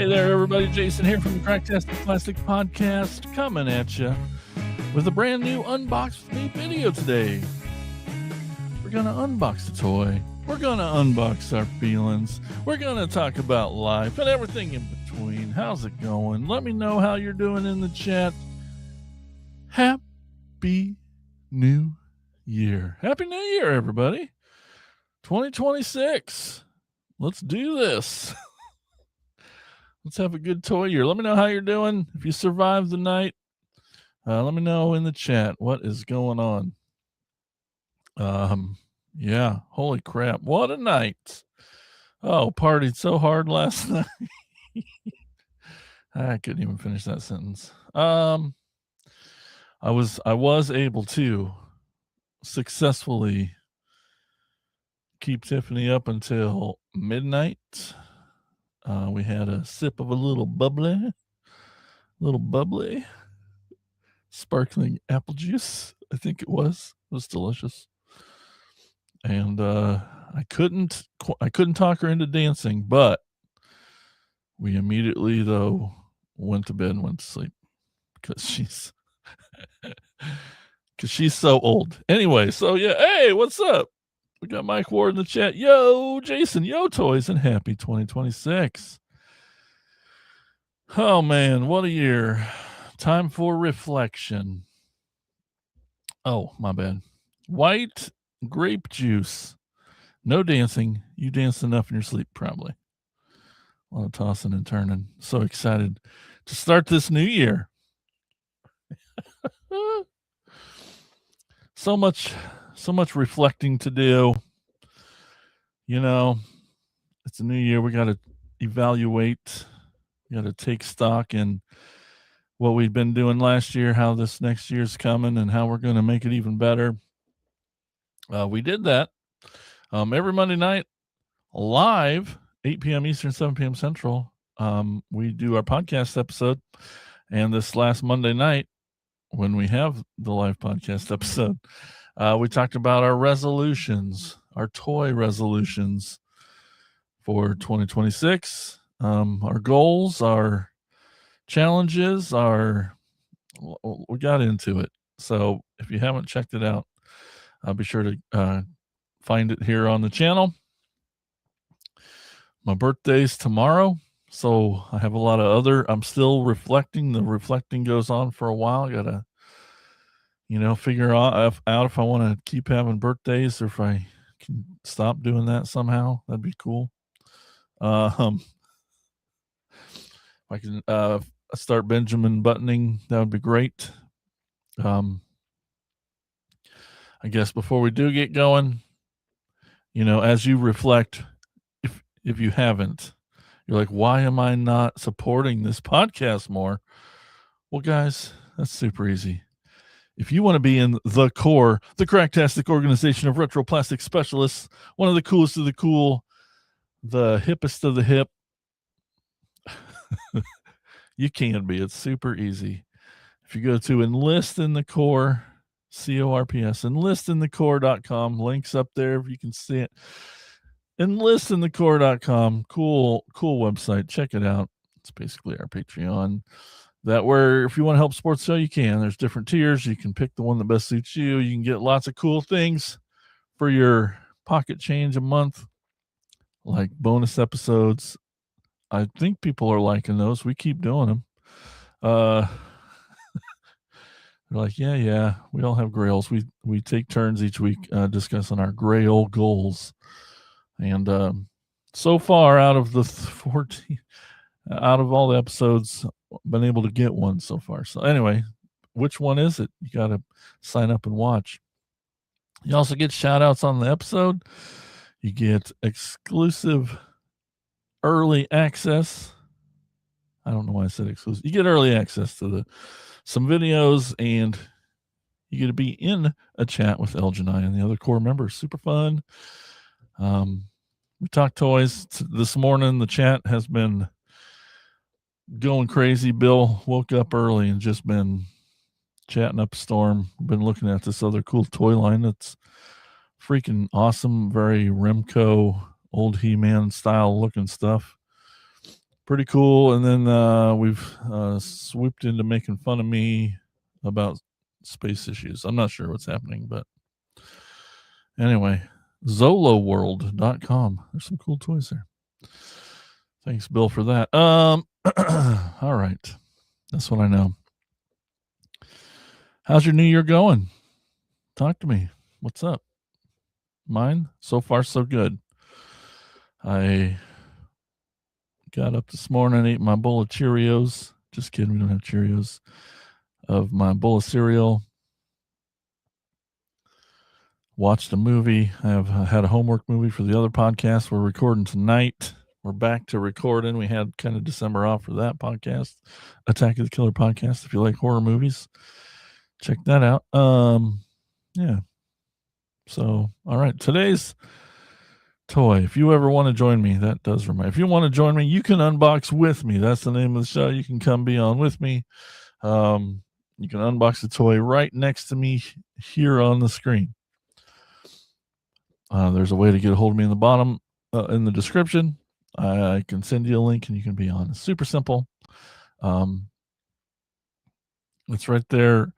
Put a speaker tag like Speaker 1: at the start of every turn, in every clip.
Speaker 1: Hey there, everybody. Jason here from the Cracktastic Plastic Podcast, coming at you with a brand new Unbox with Me video today. We're going to unbox a toy. We're going to unbox our feelings. We're going to talk about life and everything in between. How's it going? Let me know how you're doing in the chat. Happy New Year. Happy New Year, everybody. 2026. Let's do this. Let's have a good toy year. Let me know how you're doing. If you survived the night, let me know in the chat what is going on. Yeah, holy crap. What a night. Oh, partied so hard last night. I couldn't even finish that sentence. I was able to successfully keep Tiffany up until midnight. We had a sip of a little bubbly sparkling apple juice. I think it was delicious. And I couldn't talk her into dancing, but we immediately though went to bed and went to sleep because she's so old. Anyway, so yeah, hey, what's up? We got Mike Ward in the chat. Yo, Jason, yo, toys, and happy 2026. Oh, man, what a year. Time for reflection. Oh, my bad. White grape juice. No dancing. You danced enough in your sleep, probably. A lot of tossing and turning. So excited to start this new year. So much reflecting to do. You know, it's a new year. We got to evaluate. We got to take stock in what we've been doing last year, how this next year's coming, and how we're going to make it even better. We did that every Monday night live, 8 p.m. Eastern, 7 p.m. Central. We do our podcast episode. And this last Monday night, when we have the live podcast episode, we talked about our resolutions, our toy resolutions for 2026, our goals, our challenges, we got into it. So if you haven't checked it out, I'll be sure to find it here on the channel. My birthday's tomorrow, so I have a lot of I'm still reflecting. The reflecting goes on for a while. I gotta, figure out if I want to keep having birthdays or if I can stop doing that somehow. That'd be cool. If I can start Benjamin buttoning, that would be great. I guess before we do get going, as you reflect, if you haven't, you're like, why am I not supporting this podcast more? Well, guys, that's super easy. If you want to be in the core, the Cracktastic organization of retro plastic specialists, one of the coolest of the cool, the hippest of the hip, you can be. It's super easy. If you go to Enlist in the Core, CORPS, enlistinthecore.com, links up there if you can see it. Enlistinthecore.com, cool website. Check it out. It's basically our Patreon. That where if you want to help sports show, you can. There's different tiers. You can pick the one that best suits you. You can get lots of cool things for your pocket change a month, like bonus episodes. I think people are liking those. We keep doing them. They're like, yeah, we all have grails. We take turns each week discussing our grail goals. And so far, out of the 14, out of all the episodes, been able to get one so far. So anyway, which one is it? You got to sign up and watch. You also get shout outs on the episode. You get exclusive early access. I don't know why I said exclusive. You get early access to some videos, and you get to be in a chat with Elgin and I and the other core members. Super fun. We talked toys this morning. The chat has been going crazy. Bill woke up early and just been chatting up a storm. Been looking at this other cool toy line that's freaking awesome. Very Remco, old He-Man style looking stuff. pretty cool. And then we've swooped into making fun of me about space issues. I'm not sure what's happening, but anyway, zoloworld.com. There's some cool toys there. Thanks, Bill, for that. All right. That's what I know. How's your new year going? Talk to me. What's up? Mine? So far, so good. I got up this morning, ate my bowl of Cheerios. Just kidding, we don't have Cheerios. Of my bowl of cereal. Watched a movie. I had a homework movie for the other podcast. We're recording tonight. We're back to recording. We had kind of December off for that podcast, Attack of the Killer podcast. If you like horror movies, check that out. Yeah. So, all right. Today's toy. If you ever want to join me, that does remind. If you want to join me, you can unbox with me. That's the name of the show. You can come be on with me. You can unbox the toy right next to me here on the screen. There's a way to get a hold of me in the bottom, in the description. I can send you a link and you can be on. It's super simple. It's right there.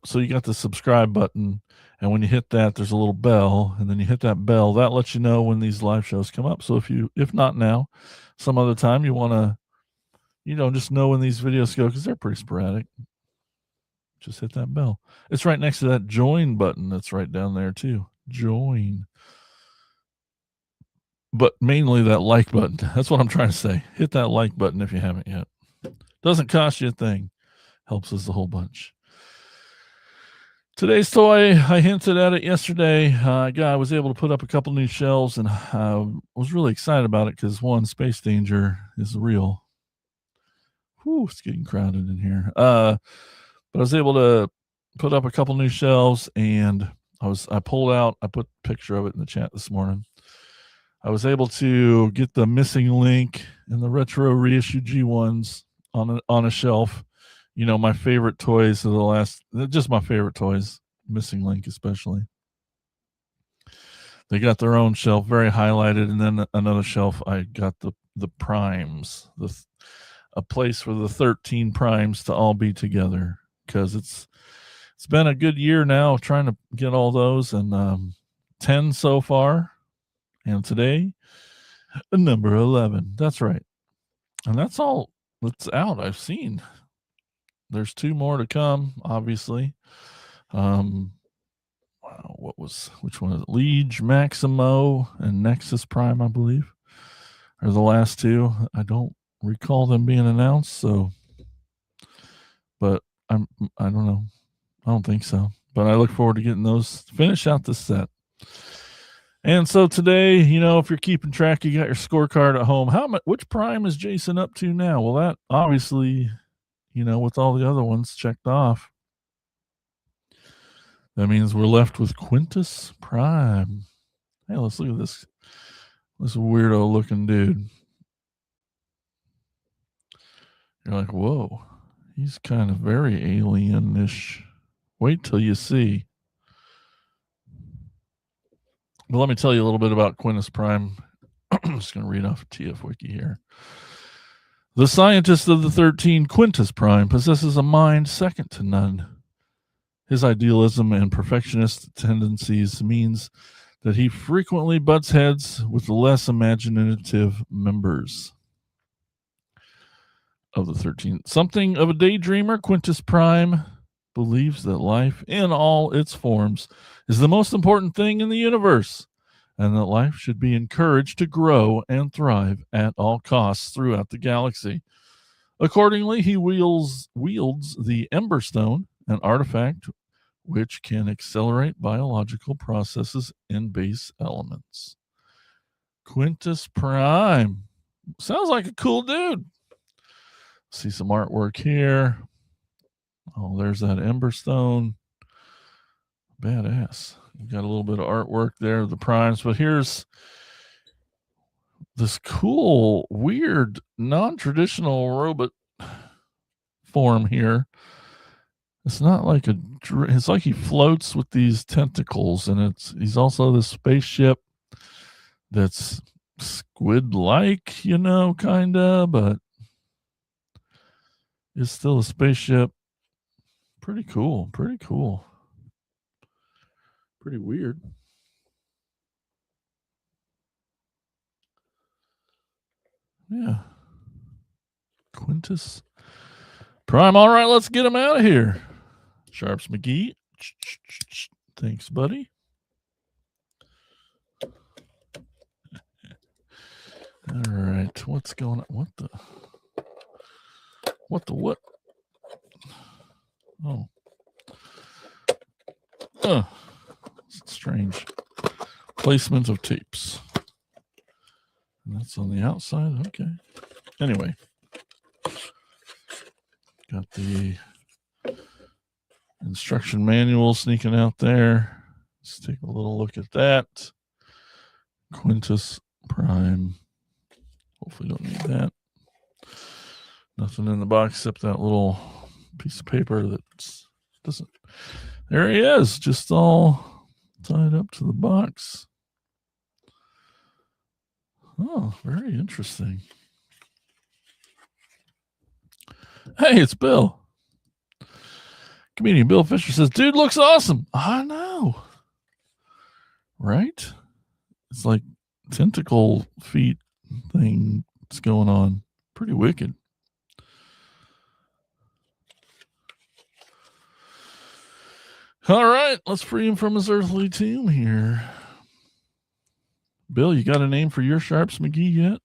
Speaker 1: So you got the subscribe button, and when you hit that, there's a little bell, and then you hit that bell. That lets you know when these live shows come up. So if not now, some other time you want to, just know when these videos go, because they're pretty sporadic. Just hit that bell. It's right next to that join button that's right down there too. Join. But mainly that like button. That's what I'm trying to say. Hit that like button if you haven't yet. Doesn't cost you a thing. Helps us a whole bunch. Today's toy, I hinted at it yesterday. I was able to put up a couple new shelves, and I was really excited about it because, one, space danger is real. Whew, it's getting crowded in here. But I was able to put up a couple new shelves, and I put a picture of it in the chat this morning. I was able to get the missing link and the retro reissue G1s on a shelf. My favorite toys of just my favorite toys, missing link especially. They got their own shelf, very highlighted, and then another shelf I got the primes, a place for the 13 primes to all be together, because it's been a good year now trying to get all those, and 10 so far, and today number 11. That's right, and that's all that's out. I've seen there's 2 more to come, obviously. Which one is it? Liege, Maximo, and Nexus Prime, I believe, are the last 2. I don't recall them being announced, but I don't know. I don't think so. But I look forward to getting those, finish out this set. And so today, if you're keeping track, you got your scorecard at home. Which prime is Jason up to now? Well, that obviously, with all the other ones checked off, that means we're left with Quintus Prime. Hey, let's look at this weirdo looking dude. You're like, whoa, he's kind of very alien-ish. Wait till you see. But let me tell you a little bit about Quintus Prime. I'm just going to read off TF Wiki here. The scientist of the 13, Quintus Prime, possesses a mind second to none. His idealism and perfectionist tendencies means that he frequently butts heads with the less imaginative members of the 13. Something of a daydreamer, Quintus Prime believes that life in all its forms is the most important thing in the universe, and that life should be encouraged to grow and thrive at all costs throughout the galaxy. Accordingly, he wields the Ember Stone, an artifact which can accelerate biological processes in base elements. Quintus Prime. Sounds like a cool dude. See some artwork here. Oh, there's that Ember Stone. Badass. You got a little bit of artwork there of the primes, but here's this cool, weird, non-traditional robot form here. It's not like it's like he floats with these tentacles, and he's also this spaceship that's squid-like, you know, kinda, but it's still a spaceship. Pretty cool. Pretty cool. Pretty weird. Yeah. Quintus Prime. All right, let's get him out of here. Sharps McGee. Thanks, buddy. All right. What's going on? What the? What? Oh. Strange. Placement of tapes. And that's on the outside. Okay. Anyway. Got the instruction manual sneaking out there. Let's take a little look at that. Quintus Prime. Hopefully don't need that. Nothing in the box except that little piece of paper that doesn't. There he is, just all tied up to the box. Oh, very interesting. Hey, it's Bill. Comedian Bill Fisher says, dude looks awesome. I know. Right? It's like tentacle feet thing that's going on. Pretty wicked. All right, let's free him from his earthly tomb here. Bill, you got a name for your Sharps McGee yet?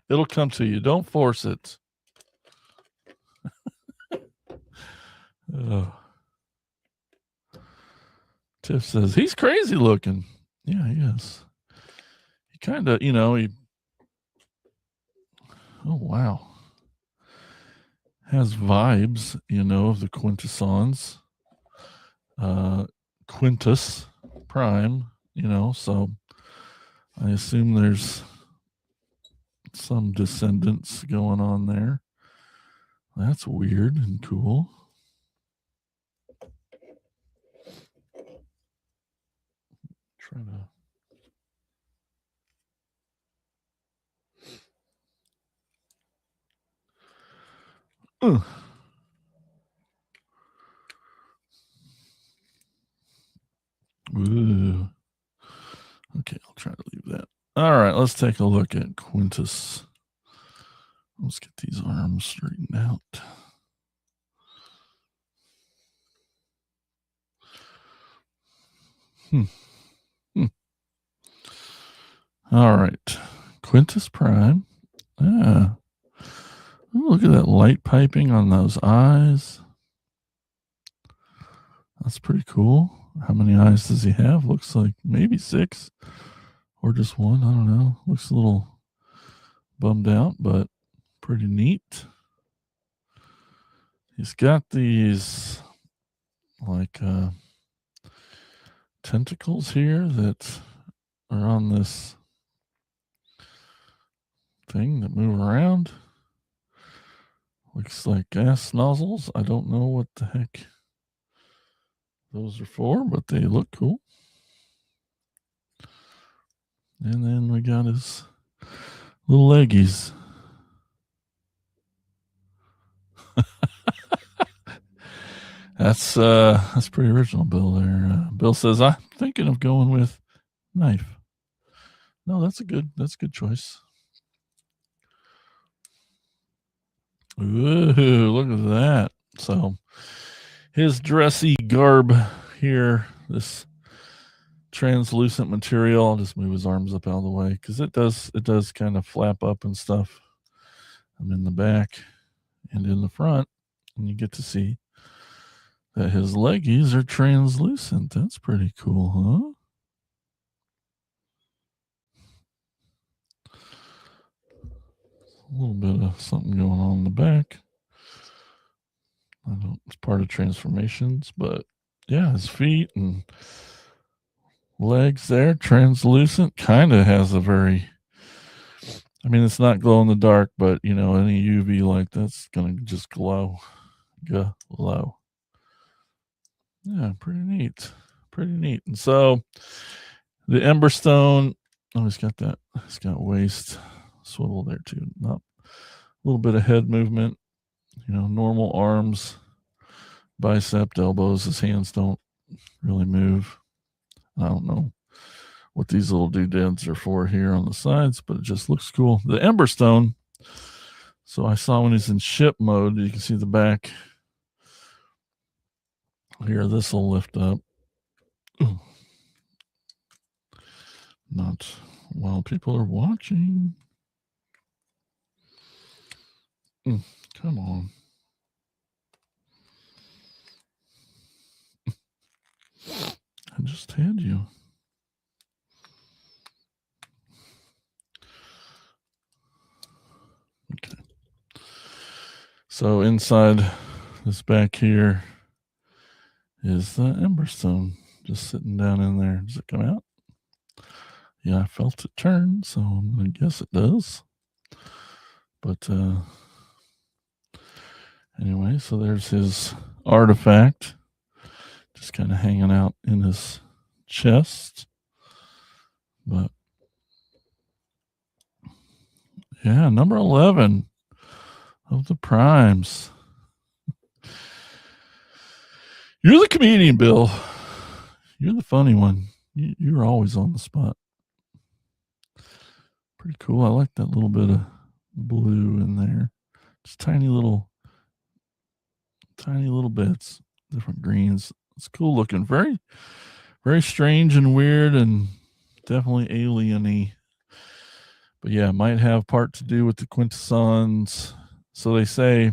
Speaker 1: It'll come to you. Don't force it. Tiff says, he's crazy looking. Yeah, he is. He kind of, oh, wow. Has vibes, of the Quintessons. Quintus Prime, so I assume there's some descendants going on there. That's weird and cool. Try to. Ooh. Okay, I'll try to leave that. All right, let's take a look at Quintus. Let's get these arms straightened out. All right, Quintus Prime. Yeah. Ooh, look at that light piping on those eyes. That's pretty cool. How many eyes does he have? Looks like maybe 6 or just 1. I don't know. Looks a little bummed out, but pretty neat. He's got these like tentacles here that are on this thing that move around. Looks like gas nozzles. I don't know what the heck those are for, but they look cool. And then we got his little leggies. That's pretty original, Bill. There, Bill says, I'm thinking of going with knife. No, that's a good choice. Ooh, look at that. So his dressy garb here, this translucent material. I'll just move his arms up out of the way because it does kind of flap up and stuff. I'm in the back and in the front, and you get to see that his leggies are translucent. That's pretty cool, huh? A little bit of something going on in the back. It's part of transformations, but yeah, his feet and legs there, translucent, kind of has a very, it's not glow in the dark, but any UV light that's gonna just glow. Yeah, pretty neat. And so The Emberstone, oh, he's got that. He's got waist swivel there too. Not a little bit of head movement. Normal arms, bicep, elbows. His hands don't really move. I don't know what these little doodads are for here on the sides, but it just looks cool. The Emberstone. So I saw when he's in ship mode, you can see the back here. This will lift up. Ooh. Not while people are watching. Come on. I just had you. Okay. So inside this back here is the Emberstone just sitting down in there. Does it come out? Yeah, I felt it turn, so I'm going to guess it does. But anyway, so there's his artifact just kind of hanging out in his chest. But yeah, number 11 of the primes. You're the comedian, Bill. You're the funny one. You're always on the spot. Pretty cool. I like that little bit of blue in there. Just tiny little bits, different greens. It's cool looking. Very, very strange and weird and definitely alien-y. But yeah, might have part to do with the Quintessons. So they say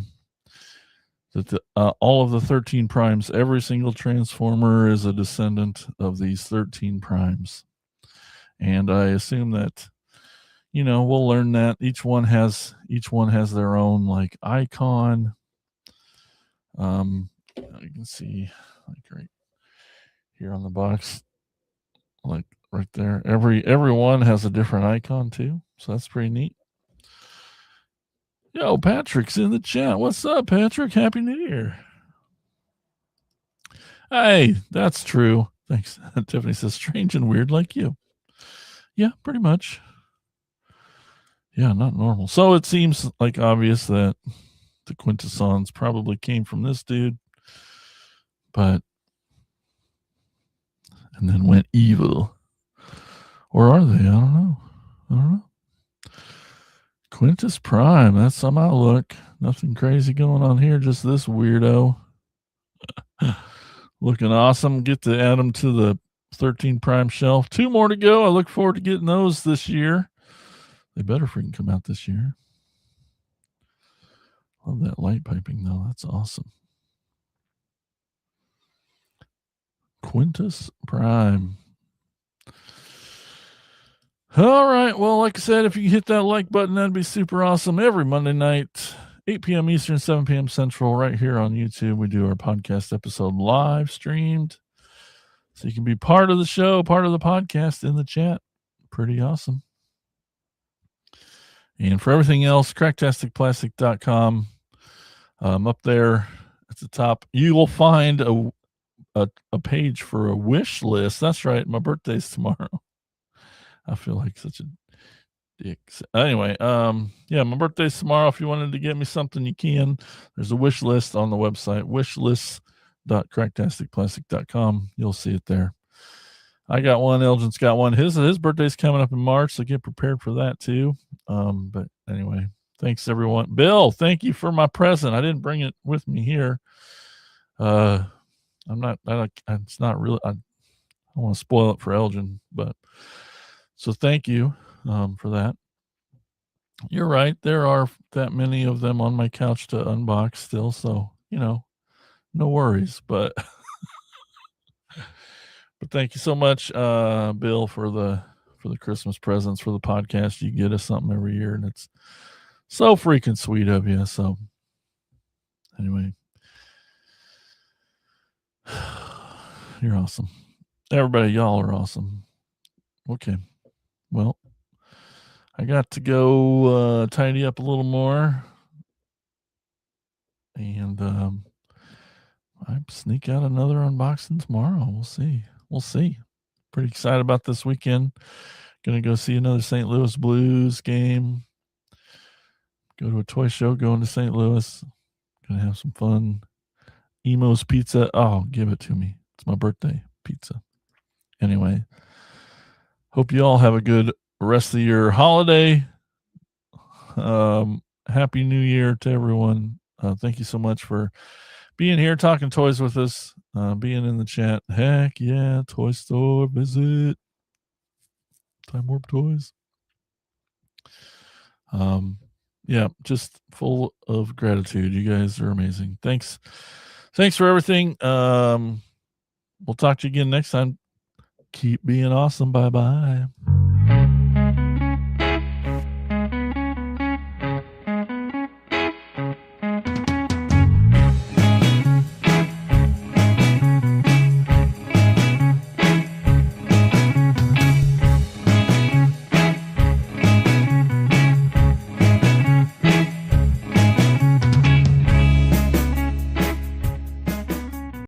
Speaker 1: that all of the 13 primes, every single Transformer is a descendant of these 13 primes. And I assume that, we'll learn that each one has their own like icon. You can see like right here on the box, like right there. Every one has a different icon too. So that's pretty neat. Yo, Patrick's in the chat. What's up, Patrick? Happy New Year. Hey, that's true. Thanks. Tiffany says strange and weird like you. Yeah, pretty much. Yeah, not normal. So it seems like obvious that the Quintessons probably came from this dude, and then went evil. Or are they? I don't know. Quintus Prime. That's some outlook. Nothing crazy going on here. Just this weirdo. Looking awesome. Get to add them to the 13 Prime shelf. 2 more to go. I look forward to getting those this year. They better freaking come out this year. Love that light piping though. That's awesome. Quintus Prime. All right. Well, like I said, if you can hit that like button, that'd be super awesome. Every Monday night, 8 p.m. Eastern, 7 p.m. Central, right here on YouTube. We do our podcast episode live streamed. So you can be part of the show, part of the podcast in the chat. Pretty awesome. And for everything else, cracktasticplastic.com. Up there at the top, you will find a page for a wish list. That's right. My birthday's tomorrow. I feel like such a dick. Anyway, yeah, my birthday's tomorrow. If you wanted to get me something, you can. There's a wish list on the website, wishlists.cracktasticplastic.com. You'll see it there. I got one. Elgin's got one. His birthday's coming up in March, so get prepared for that too. But anyway, thanks everyone. Bill, thank you for my present. I didn't bring it with me here. It's not really. I don't want to spoil it for Elgin, but so thank you for that. You're right. There are that many of them on my couch to unbox still, so no worries. But but thank you so much, Bill, for the Christmas presents for the podcast. You get us something every year, and it's so freaking sweet of you. So anyway, you're awesome. Everybody, y'all are awesome. Okay. Well, I got to go tidy up a little more. And I sneak out another unboxing tomorrow. We'll see. pretty excited about this weekend. Gonna go see another St. Louis Blues game. Go to a toy show. Going to St. Louis. Gonna have some fun. Emo's Pizza. Oh, give it to me. It's my birthday pizza. Anyway, hope you all have a good rest of your holiday. Happy New Year to everyone. Thank you so much for being here, talking toys with us, being in the chat. Heck yeah, toy store visit. Time Warp Toys. Yeah, just full of gratitude. You guys are amazing. Thanks for everything. We'll talk to you again next time. Keep being awesome. Bye-bye.